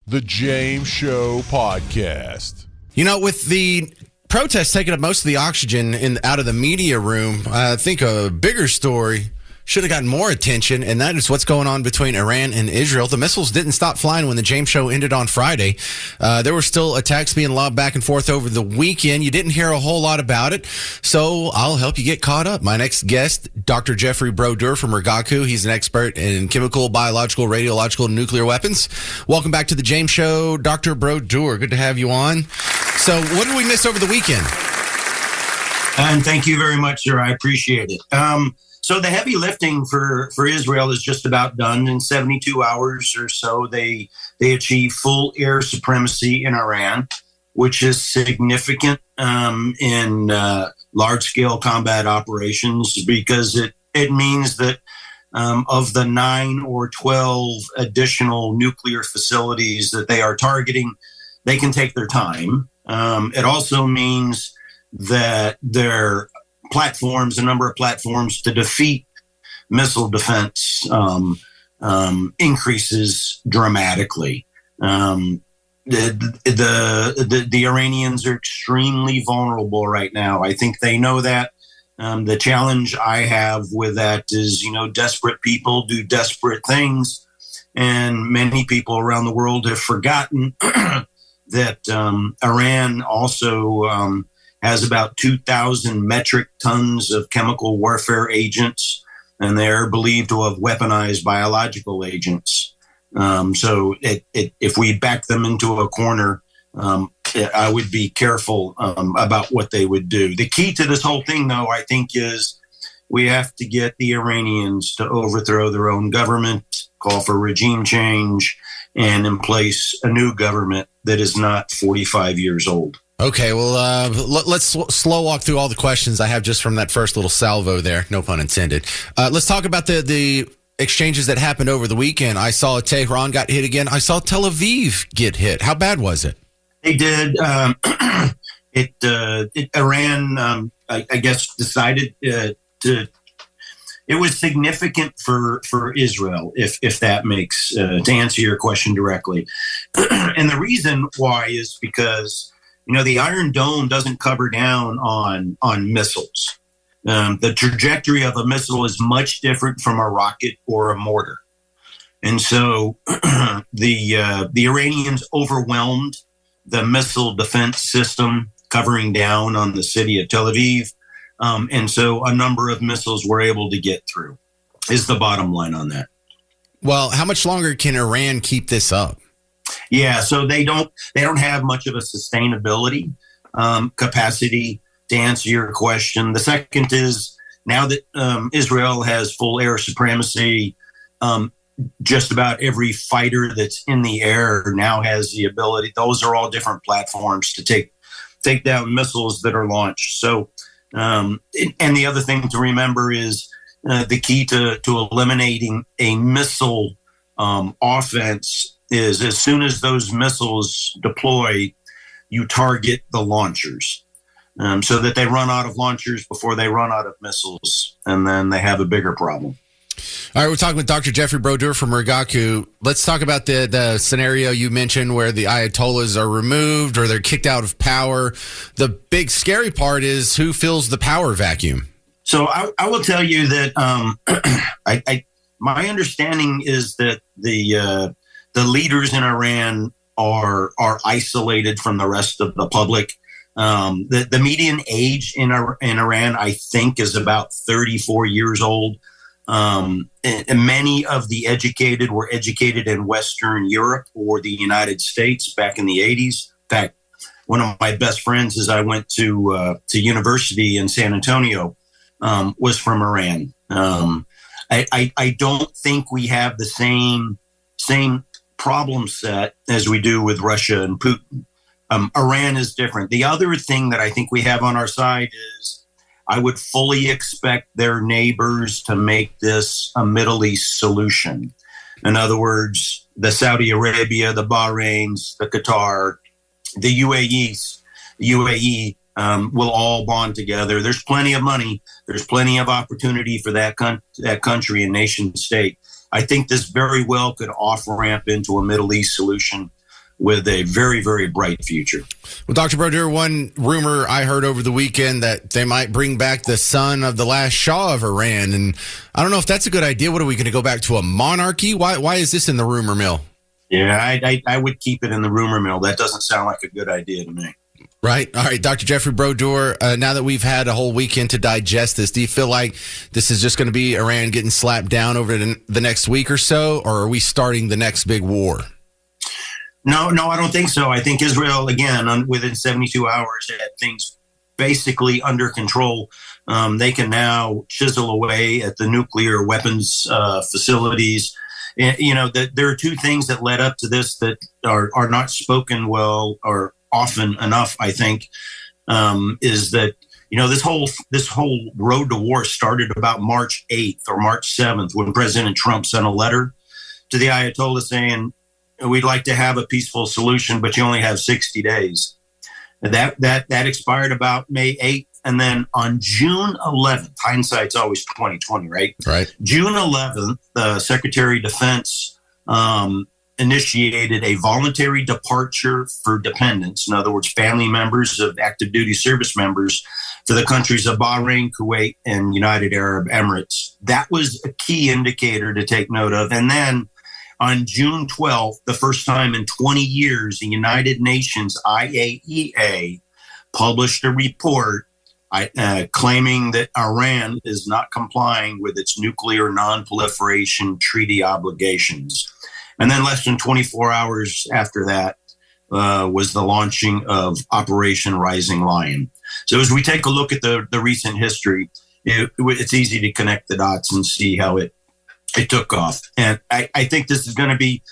The James Show Podcast. You know, with the protests taking up most of the oxygen out of the media room, I think a bigger story should have gotten more attention, and that is what's going on between Iran and Israel. The missiles didn't stop flying when the James Show ended on Friday. There were still attacks being lobbed back and forth over the weekend. You didn't hear a whole lot about it, so I'll help you get caught up. My next guest, Dr. Jeffrey Brodeur from Rigaku. He's an expert in chemical, biological, radiological, and nuclear weapons. Welcome back to the James Show, Dr. Brodeur. Good to have you on. So what did we miss over the weekend? And thank you very much, sir. I appreciate it. So the heavy lifting for Israel is just about done. In 72 hours or so, they achieved full air supremacy in Iran, which is significant in large-scale combat operations because it means that of the 9 or 12 additional nuclear facilities that they are targeting, they can take their time. It also means that their platforms, a number of platforms to defeat missile defense increases dramatically. The Iranians are extremely vulnerable right now. I think they know that. The challenge I have with that is, desperate people do desperate things. And many people around the world have forgotten that Iran also has about 2,000 metric tons of chemical warfare agents, and they're believed to have weaponized biological agents. So if we back them into a corner, I would be careful about what they would do. The key to this whole thing, though, I think, is we have to get the Iranians to overthrow their own government, call for regime change, and in place a new government that is not 45 years old. Okay, well, let's slow walk through all the questions I have just from that first little salvo there. No pun intended. Let's talk about the exchanges that happened over the weekend. I saw Tehran got hit again. I saw Tel Aviv get hit. How bad was it? They did. Iran, I guess, decided to. It was significant for Israel, if that makes to answer your question directly. And the reason why is because the Iron Dome doesn't cover down on missiles. The trajectory of a missile is much different from a rocket or a mortar. And so the Iranians overwhelmed the missile defense system covering down on the city of Tel Aviv. And so a number of missiles were able to get through, is the bottom line on that. Well, how much longer can Iran keep this up? Yeah, so they don't have much of a sustainability capacity, to answer your question. The second is, now that Israel has full air supremacy, just about every fighter that's in the air now has the ability. Those are all different platforms to take down missiles that are launched. So, and the other thing to remember is the key to eliminating a missile offense is as soon as those missiles deploy, you target the launchers so that they run out of launchers before they run out of missiles, and then they have a bigger problem. All right, we're talking with Dr. Jeffrey Brodeur from Rigaku. Let's talk about the scenario you mentioned where the Ayatollahs are removed or they're kicked out of power. The big scary part is who fills the power vacuum. So I will tell you that my understanding is that the leaders in Iran are isolated from the rest of the public. The median age in Iran, I think, is about 34 years old. And many of the educated were educated in Western Europe or the United States back in the 80s. In fact, one of my best friends, as I went to university in San Antonio, was from Iran. I don't think we have the same problem set as we do with Russia and Putin. Iran is different. The other thing that I think we have on our side is I would fully expect their neighbors to make this a Middle East solution. In other words, the Saudi Arabia, the Bahrains, the Qatar, the UAE will all bond together. There's plenty of money. There's plenty of opportunity for that country and nation state. I think this very well could off-ramp into a Middle East solution. with a very, very bright future. Well, Dr. Brodeur, one rumor I heard over the weekend that they might bring back the son of the last Shah of Iran. And I don't know if that's a good idea. What are we going to go back to a monarchy? Why is this in the rumor mill? Yeah, I would keep it in the rumor mill. That doesn't sound like a good idea to me. Right. All right. Dr. Jeffrey Brodeur, now that we've had a whole weekend to digest this, do you feel like this is just going to be Iran getting slapped down over the next week or so, or are we starting the next big war? No, I don't think so. I think Israel, again, within 72 hours, had things basically under control. They can now chisel away at the nuclear weapons facilities. And, there are two things that led up to this that are not spoken well or often enough, I think, is that, this whole road to war started about March 8th or March 7th when President Trump sent a letter to the Ayatollah saying, we'd like to have a peaceful solution, but you only have 60 days. That expired about May 8th. And then on June 11th, hindsight's always 2020, right? Right. June 11th, the Secretary of Defense initiated a voluntary departure for dependents, in other words, family members of active duty service members, for the countries of Bahrain, Kuwait, and United Arab Emirates. That was a key indicator to take note of. And then on June 12th, the first time in 20 years, the United Nations IAEA published a report claiming that Iran is not complying with its nuclear non-proliferation treaty obligations. And then less than 24 hours after that was the launching of Operation Rising Lion. So as we take a look at the recent history, it's easy to connect the dots and see how it took off. And I think this is going to be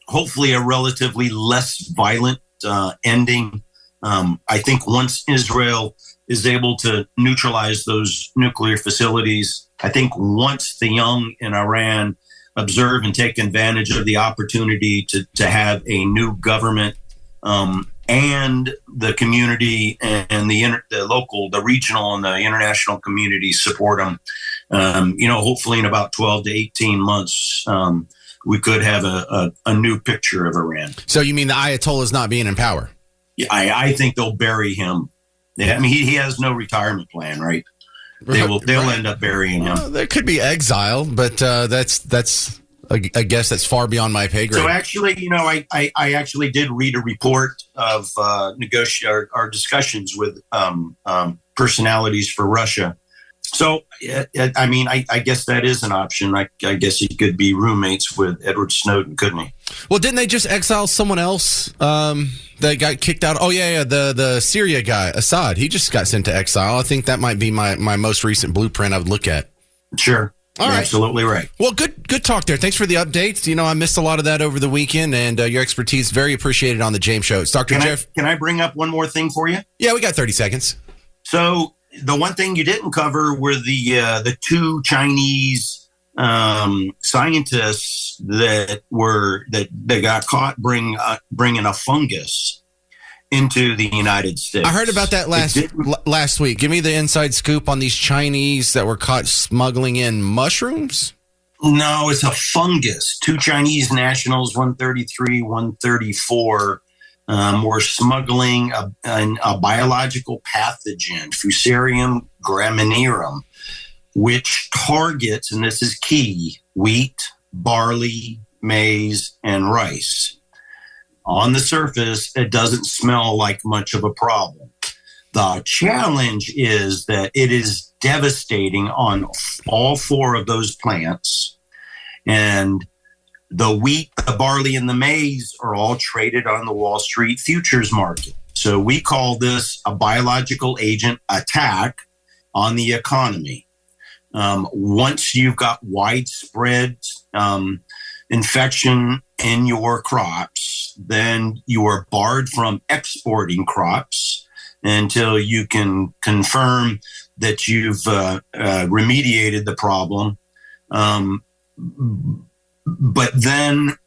hopefully a relatively less violent ending. I think once Israel is able to neutralize those nuclear facilities, I think once the young in Iran observe and take advantage of the opportunity to have a new government and the community and the local, the regional and the international communities support them, hopefully in about 12 to 18 months, we could have a new picture of Iran. So you mean the Ayatollah is not being in power? Yeah, I think they'll bury him. I mean, he has no retirement plan, right? They'll end up burying him. Well, there could be exile, but that's I guess that's far beyond my pay grade. So actually, I actually did read a report of our discussions with personalities for Russia. So, I mean, I guess that is an option. I guess he could be roommates with Edward Snowden, couldn't he? Well, didn't they just exile someone else that got kicked out? Oh, yeah, the Syria guy, Assad. He just got sent to exile. I think that might be my most recent blueprint I would look at. Sure. All right. Absolutely right. Well, good talk there. Thanks for the updates. I missed a lot of that over the weekend, and your expertise very appreciated on the James Show. It's Dr. Jeff. Can I bring up one more thing for you? Yeah, we got 30 seconds. So the one thing you didn't cover were the two Chinese scientists that got caught bringing a fungus into the United States. I heard about that last week. Give me the inside scoop on these Chinese that were caught smuggling in mushrooms. No, it's a fungus. Two Chinese nationals, 133, 134, were smuggling a biological pathogen, Fusarium graminearum, which targets, and this is key, wheat, barley, maize, and rice. On the surface, it doesn't smell like much of a problem. The challenge is that it is devastating on all four of those plants. And the wheat, the barley, and the maize are all traded on the Wall Street futures market. So we call this a biological agent attack on the economy. Once you've got widespread infection in your crops, then you are barred from exporting crops until you can confirm that you've remediated the problem. But then,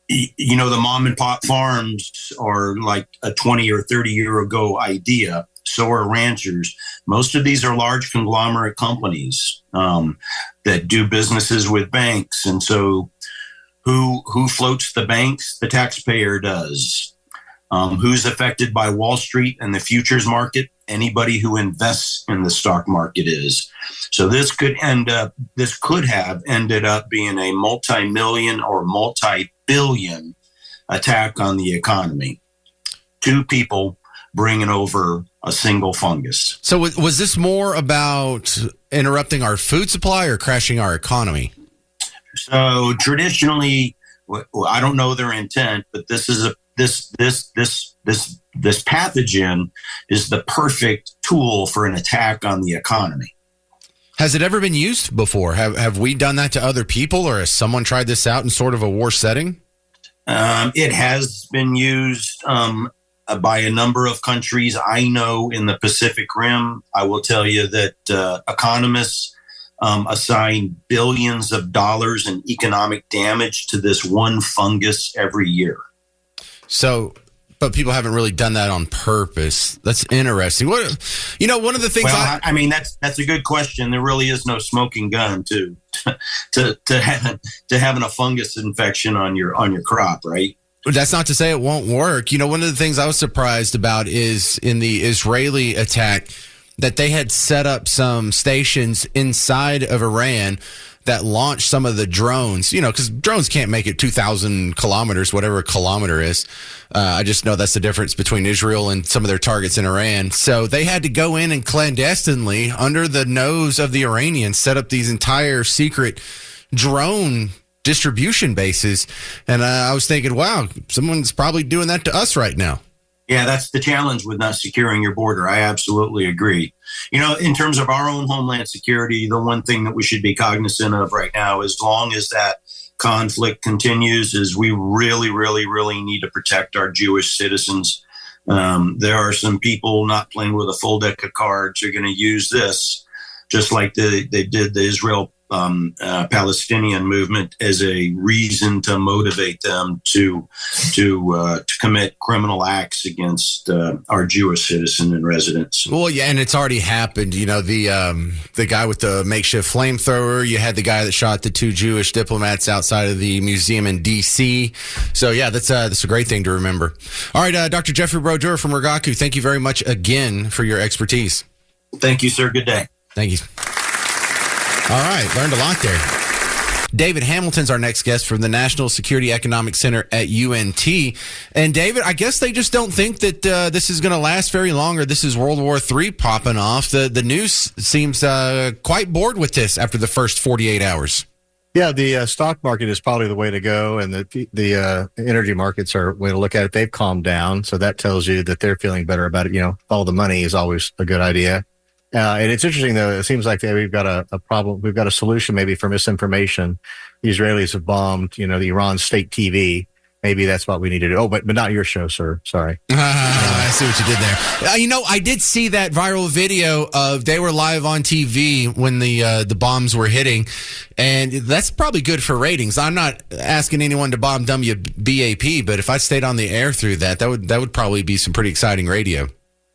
the mom and pop farms are like a 20 or 30 year ago idea. So are ranchers. Most of these are large conglomerate companies that do businesses with banks. And so Who floats the banks? The taxpayer does. Who's affected by Wall Street and the futures market? Anybody who invests in the stock market is. So this could have ended up being a multi-million or multi-billion attack on the economy. Two people bringing over a single fungus. So was this more about interrupting our food supply or crashing our economy? So traditionally, I don't know their intent, but this pathogen is the perfect tool for an attack on the economy. Has it ever been used before? Have we done that to other people, or has someone tried this out in sort of a war setting? It has been used by a number of countries. I know in the Pacific Rim, I will tell you that economists assign billions of dollars in economic damage to this one fungus every year. So, but people haven't really done that on purpose. That's interesting. One of the things. Well, I mean, that's a good question. There really is no smoking gun to having a fungus infection on your crop, right? That's not to say it won't work. One of the things I was surprised about is in the Israeli attack that they had set up some stations inside of Iran that launched some of the drones, because drones can't make it 2,000 kilometers, whatever a kilometer is. I just know that's the difference between Israel and some of their targets in Iran. So they had to go in and clandestinely, under the nose of the Iranians, set up these entire secret drone distribution bases. And I was thinking, wow, someone's probably doing that to us right now. Yeah, that's the challenge with not securing your border. I absolutely agree. In terms of our own homeland security, the one thing that we should be cognizant of right now, as long as that conflict continues, is we really, really, really need to protect our Jewish citizens. There are some people not playing with a full deck of cards who are going to use this, just like they did the Israel Palestinian movement, as a reason to motivate them to commit criminal acts against our Jewish citizen and residents. Well, yeah, and it's already happened. The guy with the makeshift flamethrower. You had the guy that shot the two Jewish diplomats outside of the museum in D.C. So yeah, that's a great thing to remember. All right, Dr. Jeffrey Brodeur from Rigaku, thank you very much again for your expertise. Thank you, sir. Good day. Thank you. All right, learned a lot there. David Hamilton's our next guest from the National Security Economic Center at UNT. And David, I guess they just don't think that this is going to last very long, or this is World War III popping off. The news seems quite bored with this after the first 48 hours. Yeah, the stock market is probably the way to go, and the energy markets are a way to look at it. They've calmed down, so that tells you that they're feeling better about it. All the money is always a good idea. And it's interesting, though. It seems like we've got a problem. We've got a solution maybe for misinformation. The Israelis have bombed, the Iran state TV. Maybe that's what we need to do. Oh, but not your show, sir. Sorry. I see what you did there. I did see that viral video of they were live on TV when the bombs were hitting, and that's probably good for ratings. I'm not asking anyone to bomb WBAP, but if I stayed on the air through that would probably be some pretty exciting radio.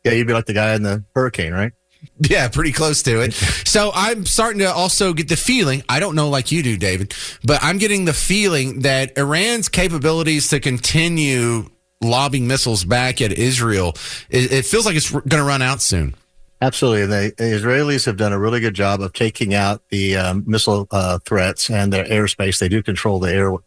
Yeah, you'd be like the guy in the hurricane, right? Yeah, pretty close to it. So I'm starting to also get the feeling, I don't know like you do, David, but I'm getting the feeling that Iran's capabilities to continue lobbing missiles back at Israel, it feels like it's going to run out soon. Absolutely. The Israelis have done a really good job of taking out the missile threats and their airspace. They do control the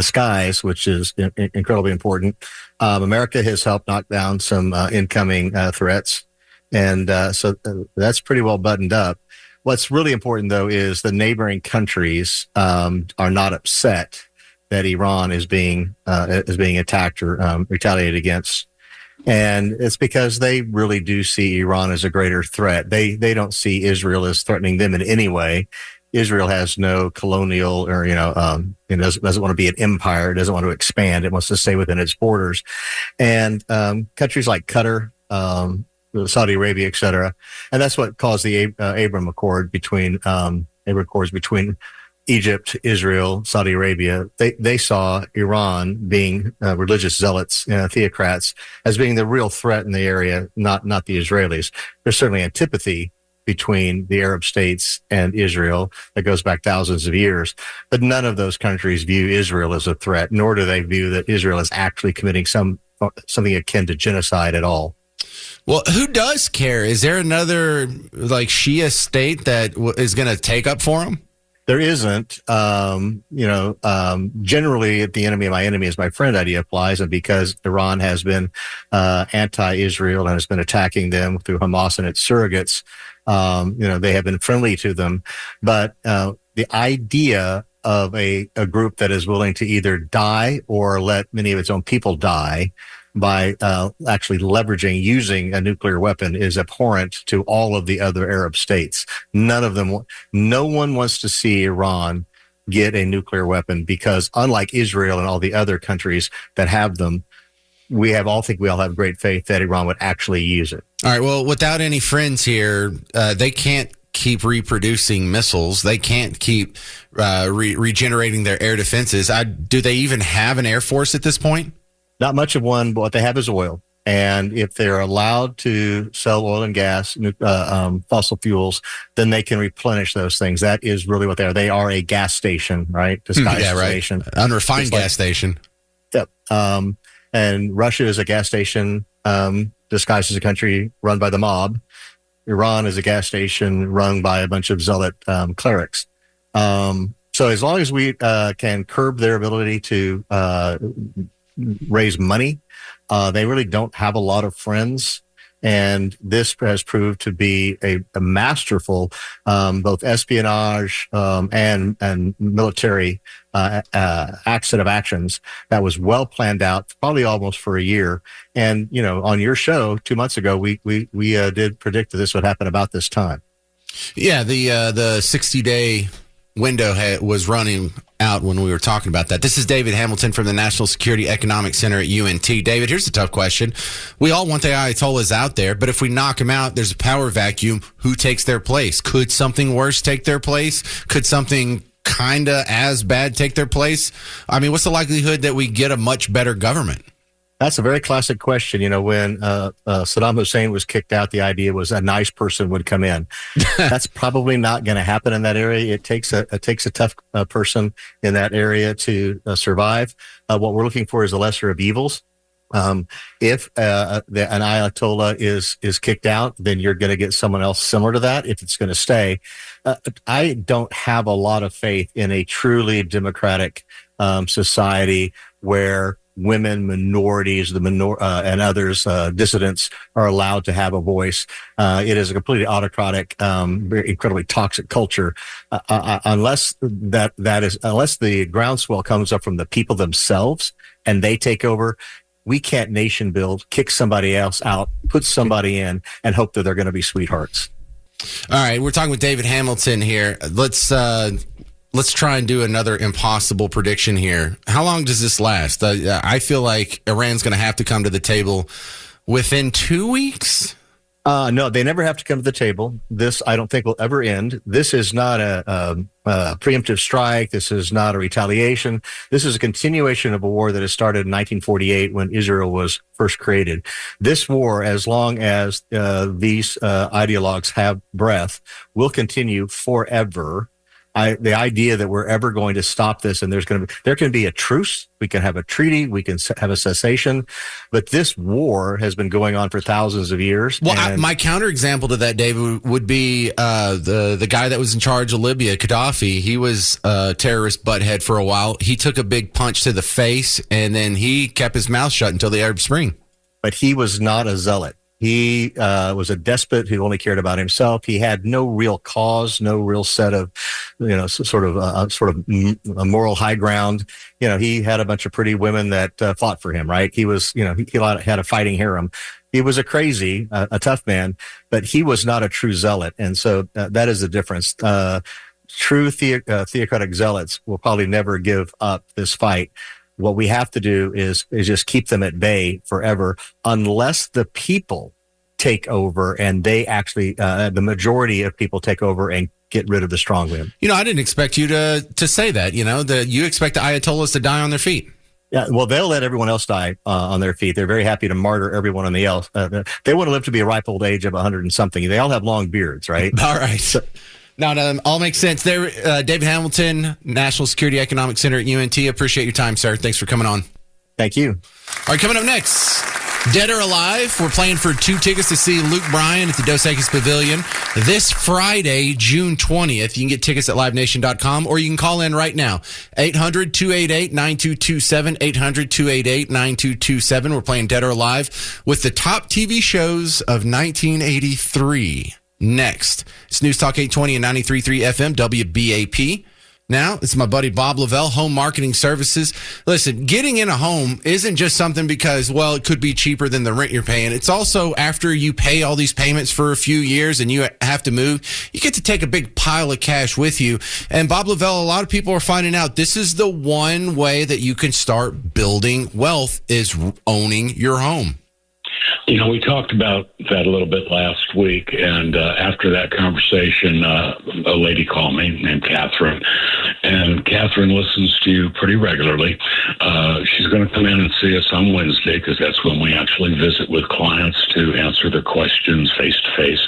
skies, which is incredibly important. America has helped knock down some incoming threats. And so that's pretty well buttoned up. What's really important, though, is the neighboring countries are not upset that Iran is being attacked or retaliated against. And it's because they really do see Iran as a greater threat. They don't see Israel as threatening them in any way. Israel has no colonial or, it doesn't want to be an empire. It doesn't want to expand. It wants to stay within its borders. And countries like Qatar, Saudi Arabia, et cetera. And that's what caused the Abraham Accord between Egypt, Israel, Saudi Arabia. They saw Iran being religious zealots, theocrats, as being the real threat in the area, not the Israelis. There's certainly antipathy between the Arab states and Israel that goes back thousands of years. But none of those countries view Israel as a threat, nor do they view that Israel is actually committing something akin to genocide at all. Well, who does care? Is there another like Shia state that is going to take up for them? There isn't. Generally, the enemy of my enemy is my friend idea applies, and because Iran has been anti-Israel and has been attacking them through Hamas and its surrogates, they have been friendly to them. But the idea of a group that is willing to either die or let many of its own people die by actually using a nuclear weapon is abhorrent to all of the other Arab states. No one wants to see Iran get a nuclear weapon because unlike Israel and all the other countries that have them, we all have great faith that Iran would actually use it. All right. Well, without any friends here, they can't keep reproducing missiles. They can't keep regenerating their air defenses. Do they even have an air force at this point? Not much of one, but what they have is oil. And if they're allowed to sell oil and gas, fossil fuels, then they can replenish those things. That is really what they are. They are a gas station, right? Disguised station. Unrefined gas station. Yep. And Russia is a gas station disguised as a country run by the mob. Iran is a gas station run by a bunch of zealot clerics. So as long as we can curb their ability to raise money, they really don't have a lot of friends. And this has proved to be a masterful both espionage and military set of actions that was well planned out, probably almost for a year. And, on your show 2 months ago, we did predict that this would happen about this time. Yeah, the 60-day window was running out when we were talking about that. This is David Hamilton from the National Security Economic Center at UNT. David, here's a tough question. We all want the Ayatollahs out there, but if we knock them out, there's a power vacuum. Who takes their place? Could something worse take their place? Could something kind of as bad take their place? I mean, what's the likelihood that we get a much better government? That's a very classic question. When Saddam Hussein was kicked out, the idea was a nice person would come in. That's probably not going to happen in that area. It takes a tough person in that area to survive. What we're looking for is the lesser of evils. If an Ayatollah is kicked out, then you're going to get someone else similar to that if it's going to stay. I don't have a lot of faith in a truly democratic society where women, minorities, and others, dissidents are allowed to have a voice. It is a completely autocratic, very incredibly toxic culture. Unless the groundswell comes up from the people themselves and they take over, we can't nation build, kick somebody else out, put somebody in, and hope that they're going to be sweethearts. All right, we're talking with David Hamilton here. Let's try and do another impossible prediction here. How long does this last? I feel like Iran's going to have to come to the table within 2 weeks. No, they never have to come to the table. This, I don't think, will ever end. This is not a preemptive strike. This is not a retaliation. This is a continuation of a war that has started in 1948 when Israel was first created. This war, as long as these ideologues have breath, will continue forever. The idea that we're ever going to stop this and there can be a truce, we can have a treaty, we can have a cessation, but this war has been going on for thousands of years. Well, my counterexample to that, David, would be the guy that was in charge of Libya, Gaddafi. He was a terrorist butthead for a while. He took a big punch to the face, and then he kept his mouth shut until the Arab Spring. But he was not a zealot. He was a despot who only cared about himself. He had no real cause, no real set of, sort of a moral high ground. He had a bunch of pretty women that fought for him, right? He was, he had a fighting harem. He was a crazy, a tough man, but he was not a true zealot. And so that is the difference. True theocratic zealots will probably never give up this fight. What we have to do is just keep them at bay forever, unless the people take over and they actually, the majority of people take over and get rid of the strongmen. I didn't expect you to say that. That you expect the Ayatollahs to die on their feet. Yeah, well, they'll let everyone else die on their feet. They're very happy to martyr everyone on the else. They want to live to be a ripe old age of 100 and something. They all have long beards, right? All right. No, all makes sense. There, David Hamilton, National Security Economic Center at UNT. Appreciate your time, sir. Thanks for coming on. Thank you. All right, coming up next, Dead or Alive. We're playing for 2 tickets to see Luke Bryan at the Dos Equis Pavilion this Friday, June 20th. You can get tickets at livenation.com, or you can call in right now. 800-288-9227, 800-288-9227. We're playing Dead or Alive with the top TV shows of 1983. Next, it's News Talk 820 and 93.3 FM, WBAP. Now, it's my buddy Bob Lavelle, Home Marketing Services. Listen, getting in a home isn't just something because, well, it could be cheaper than the rent you're paying. It's also after you pay all these payments for a few years and you have to move, you get to take a big pile of cash with you. And Bob Lavelle, a lot of people are finding out this is the one way that you can start building wealth is owning your home. You know, we talked about that a little bit last week, and after that conversation, a lady called me named Catherine, and Catherine listens to you pretty regularly. She's going to come in and see us on Wednesday because that's when we actually visit with clients to answer their questions face-to-face.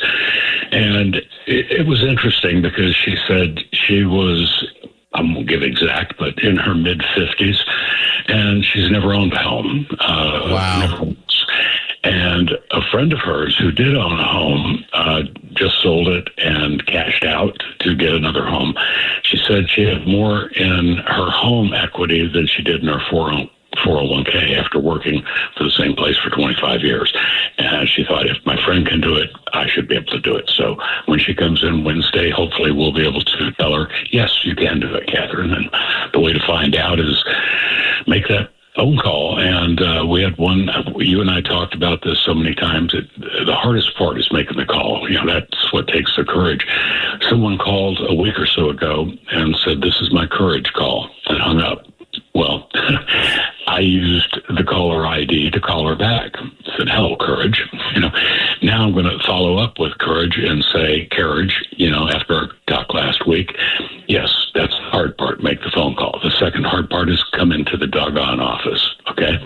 And it was interesting because she said she was, I won't give exact, but in her mid-50s, and she's never owned a home. Wow. And a friend of hers who did own a home just sold it and cashed out to get another home. She said she had more in her home equity than she did in her 401k after working for the same place for 25 years. And she thought, if my friend can do it, I should be able to do it. So when she comes in Wednesday, hopefully we'll be able to tell her, yes, you can do it, Catherine. And the way to find out is make that phone call. And we had one, you and I talked about this so many times. The hardest part is making the call. You know, that's what takes the courage. Someone called a week or so ago and said, this is my courage call, and hung up. Well, I used the caller ID to call her back. Said, hello, Courage. You know, now I'm going to follow up with Courage and say, Courage, you know, after our talk last week, yes, that's the hard part, make the phone call. The second hard part is come into the doggone office, okay?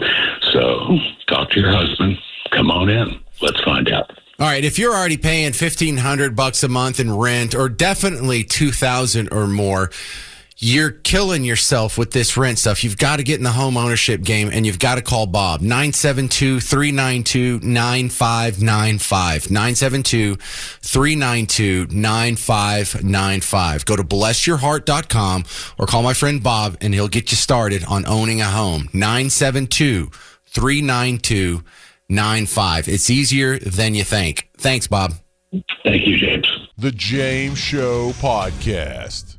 So talk to your husband, come on in, let's find out. All right, if you're already paying $1,500 a month in rent, or definitely $2,000 or more, you're killing yourself with this rent stuff. You've got to get in the home ownership game, and you've got to call Bob. 972-392-9595. 972-392-9595. Go to blessyourheart.com or call my friend Bob, and he'll get you started on owning a home. 972-392-95. It's easier than you think. Thanks, Bob. Thank you, James. The James Show Podcast.